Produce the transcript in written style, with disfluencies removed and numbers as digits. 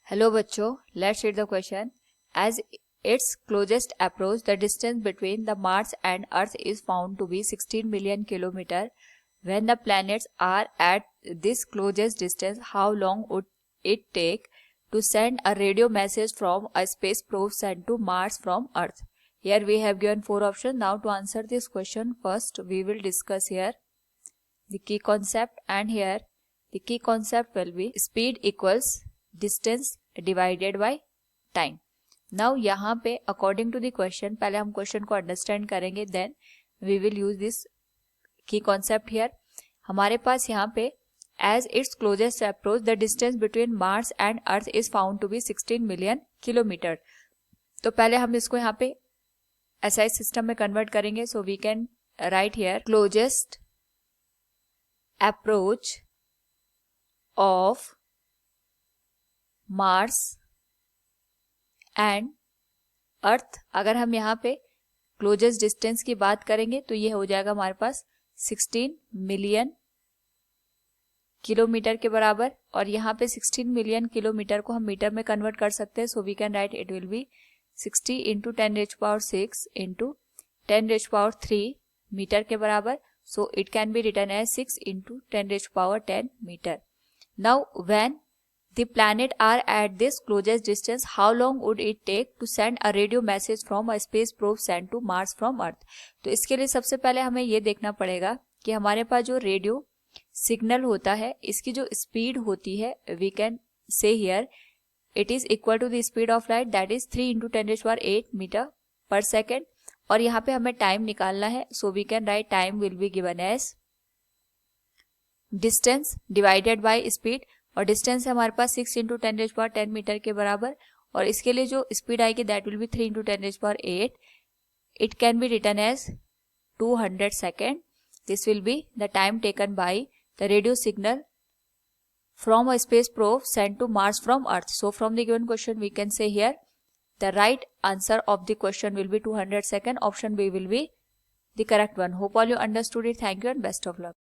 Hello बच्चों, let's read the question. As its closest approach, the distance between the Mars and Earth is found to be 16 million kilometer. When the planets are at this closest distance, how long would it take to send a radio message from a space probe sent to Mars from Earth? Here we have given 4 options. Now to answer this question, first we will discuss here the key concept, and here the key concept will be speed equals distance divided by time. Now यहाँ पे according to the question, पहले हम question को understand करेंगे, then we will use this key concept here. हमारे पास यहाँ पे as it's closest approach the distance between Mars and Earth is found to be 16 million kilometre. तो पहले हम इसको यहाँ पे एसआई सिस्टम में कन्वर्ट करेंगे. So we can write here closest approach of Mars and Earth. अगर हम यहाँ पे क्लोजेस्ट डिस्टेंस की बात करेंगे तो ये हो जाएगा हमारे पास 16 मिलियन किलोमीटर के बराबर, और यहाँ पे 16 मिलियन किलोमीटर को हम मीटर में कन्वर्ट कर सकते हैं. So we can write it will be 60 into 10⁻6 into 10⁻3 metre के बराबर. So it can be written as 6 into 10⁻10 metre. Now when the planet are at this closest distance, how long would it take to send a radio message from a space probe sent to Mars from Earth? तो इसके लिए सबसे पहले हमें ये देखना पड़ेगा कि हमारे पास जो रेडियो सिग्नल होता है, इसकी जो स्पीड होती है, we can say here it is equal to the speed of light, that is 3 into 10⁸ metre per second. और यहाँ पे हमें टाइम निकालना है. So we can write time will be given as distance divided by speed, और distance है हमारे पास 6 into 10⁻10 metre के बराबर, और इसके लिए जो स्पीड आएगी that will be 3 into 10⁸. It can be written as 200 second. This will be the time taken by the radio signal from a space probe sent to Mars from Earth. So from the given question we can say here the right answer of the question will be 200 second. Option B will be the correct one. Hope all you understood it. Thank you and best of luck.